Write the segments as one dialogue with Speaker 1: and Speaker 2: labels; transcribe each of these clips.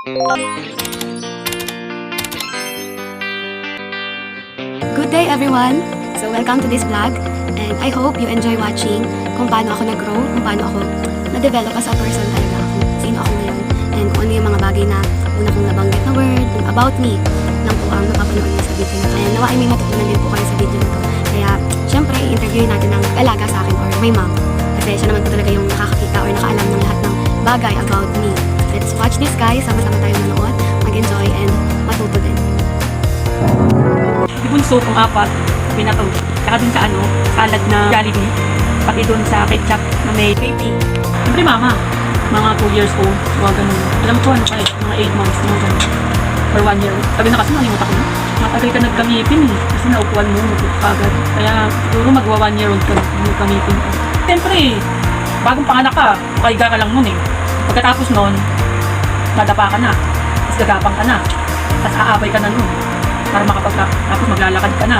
Speaker 1: Good day everyone! So welcome to this vlog and I hope you enjoy watching kung paano ako nag-grow, kung paano ako na-develop as a person talaga, kung sino ako ngayon and kung ano yung mga bagay na una kong nabanggit na word about me lang po ang mapapanood niyo sa video na to. And nawa ay may matutunan din po kayo sa video na to. Kaya syempre i-interview natin ang alaga sa akin or my mom kasi siya naman po talaga yung nakakakita or nakaalam ng lahat ng bagay about me. Let's watch this guys, sama-sama tayo manood, mag-enjoy and matuto din.
Speaker 2: Bunso kong apat, binato. Saka dun sa salad na Jollibee. Pati dun sa ketchup na may baby. Siyempre mama, mga 2 years old, mga ganun. Alam ko ano kayo, mga 8 months, mga ganun. Or 1 year. Sabi na kasi nalimutan ko na. Matagal ka nagkamipin eh. Kasi naupuan mo, agad. Kaya siguro magwa 1 year old ka nagkamipin ka. Siyempre, bagong panganak ka, makahiga ka lang nun eh. Pagkatapos nun, nadapa ka na. Tapos gagapang ka na. Tapos aabay ka na nun. Para tapos maglalakad ka na.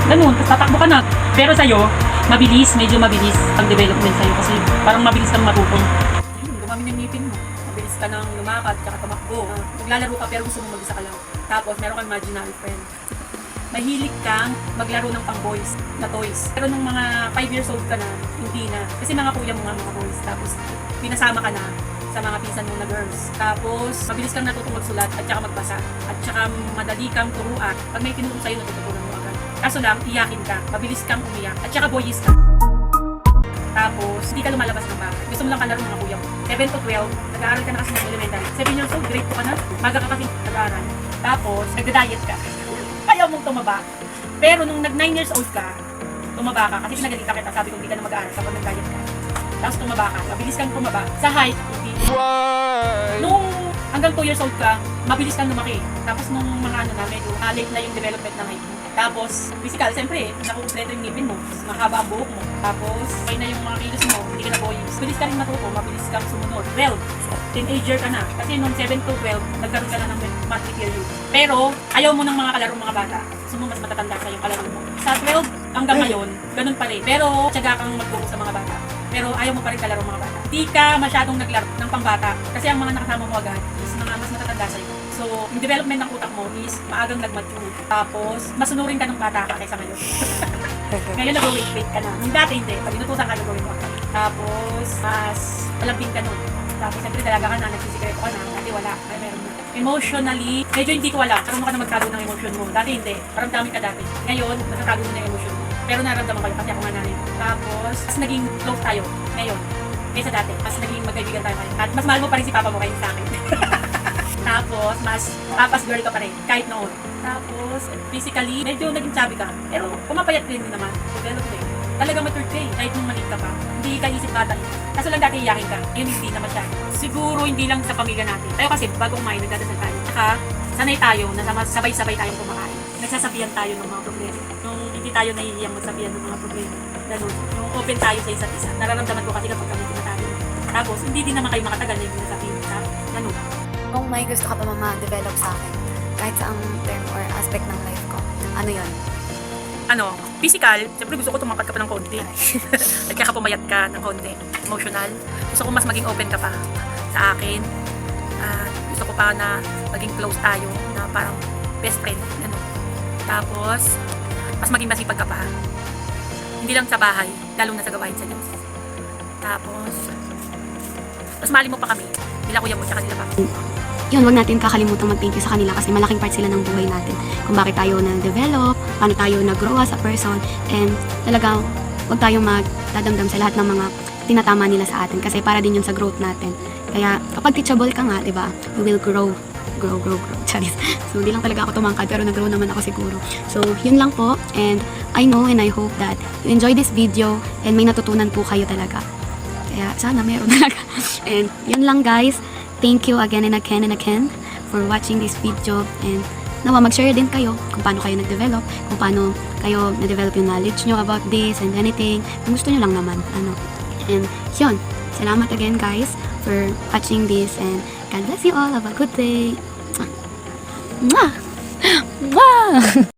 Speaker 2: Ganun, tapos tatakbo ka na. Pero sa'yo, mabilis, medyo mabilis ang development sa'yo kasi parang mabilis kang matutong. Gumamit ng ngipin mo. Mabilis ka nang lumakad, tsaka tumakbo. Maglalaro ka pero gusto mo mag-isa ka lang. Tapos meron kang imaginary friend. Mahilig kang maglaro ng pang-boys na toys. Pero nung mga 5 years old ka na, hindi na. Kasi mga kuya mo nga mga boys. Tapos pinasama ka na sa mga pinsan mo na girls. Tapos, mabilis kang natutong magsulat at saka magbasa. At saka madali kang turuan. Pag may tinuro sa'yo, natututunan mo agad. Kaso lang, iyakin ka. Mabilis kang umiyak. At saka boyis ka. Tapos, hindi ka lumalabas ng bahay. Gusto mo lang kalaro mga kuya mo. 7 to 12, nag-aaral ka na kasi ng elementary. 7 years old, grade 2 ka na. Maga ka kasi nag-aaral. Tapos, nagda-diet ka. Ayaw mong tumaba. Pero nung nag 9 years old ka, tumaba ka. Kasi pinagalitan kita. Sabi ko, hindi ka na mag-aaral kapag nag-diet ka. Tapos tumaba ka. Mabilis kang tumaba. Sa height, hindi. Nung hanggang 2 years old ka, mabilis kang lumaki. Tapos nung mga medyo late na yung development ng height mo. Tapos, physical, siyempre, nakukumpleto yung ngipin mo. Mahaba ang buhok mo. Tapos, okay na yung mga kilos mo. Hindi ka na boys. Mabilis ka rin matuto. Mabilis kang sumunod. 12. Teenager ka na. Kasi nung 7 to 12, nagkaroon ka na ng monthly period. Pero, ayaw mo ng mga kalaro mga bata. Gusto mo mas matatanda sa yung kalaro mo. Sa 12 hanggang ngayon, ganun pa rin. Pero, tiyaga kang magturo sa mga bata. Pero ayaw mo pa rin kalaro mga bata. Hindi ka masyadong naglaro ng pangbata. Kasi ang mga nakasama mo agad is mga mas matatanda sa'yo. So, yung development ng utak mo is maagang nag-mature. Tapos, masunurin ka ng bata ka kaysa ngayon. Ngayon nag-weight ka na. Yung dati hindi. Pag inutusan ka, nag-weight mo. Tapos, mas malambing ka nun. Tapos, siyempre dalaga ka na, nagsisikreto ka na. Dati wala. Ay, meron na. Emotionally, medyo hindi ko wala. Karoon mo ka na magtago ng emotion mo. Dati hindi. Maramdamin ka dati. Ngayon, natatago mo na yung emotion mo. Pero naramdaman ko yun kasi ako nga nanay. Tapos, mas naging close tayo. Ngayon. Kaysa dati. Mas naging magkaibigan tayo ngayon. At mas mahal mo pa rin si papa mo kaysa sa akin. Tapos, mas papas girl ka pa rin. Kahit noon. Tapos, physically, medyo naging chubby ka. Pero, pumapayat din naman. Develop din. Talaga matured ka eh. Kahit nung maliit ka pa. Hindi ka isip bata. Kaso lang dati iyakin ka. Yun hindi na masyado. Siguro hindi lang sa pamilya natin. Tayo kasi bago kumain, nagdadasal tayo. Saka, sanay tayo na sabay-sabay tayong kumakain. Nagsasabihan tayo ng mga problema. Nung hindi tayo nahihiyang magsabihan ng mga problema. Ganun. Yung open tayo sa isa't isa. Nararamdaman ko kasi kapag kami tinatayo. Tapos, hindi din naman kayo makatagal na yung nasabihin sa ganun.
Speaker 1: Kung may gusto ka pa develop sa akin, kahit sa ang term or aspect ng life ko, ano yun?
Speaker 2: Physical, siyempre gusto ko tumakat ka pa ng konti. At kaya pumayat ka ng konti. Emotional, gusto ko mas maging open ka pa sa akin. Gusto ko pa na maging close tayo, na parang best friend. Ano. Tapos, mas maging masipag ka pa. Hindi lang sa bahay, lalo na sa gawain sa Diyos. Tapos, mas mali mo pa kami. Nila kuya mo, tsaka nila pa.
Speaker 1: Yun, wag natin kakalimutan mag-thank you sa kanila kasi malaking part sila ng buhay natin. Kung bakit tayo na-develop, paano tayo nag-grow as a person, and talagang wag tayong magdadamdam sa lahat ng mga tinatama nila sa atin kasi para din yun sa growth natin. Kaya kapag teachable ka nga, diba, we will grow. Charis. So, di lang talaga ako tumangkad pero nag-grow naman ako siguro. So, yun lang po, and I know and I hope that you enjoy this video and may natutunan po kayo talaga. Kaya sana meron talaga. And yun lang guys. Thank you again and again for watching this video, and nawa mag-share din kayo kung paano kayo nag-develop, kung paano kayo na-develop yung knowledge nyo about this and anything. Kung gusto nyo lang naman. And yun. Salamat again guys for watching this, and God bless you all. Have a good day. Mwah! Mwah!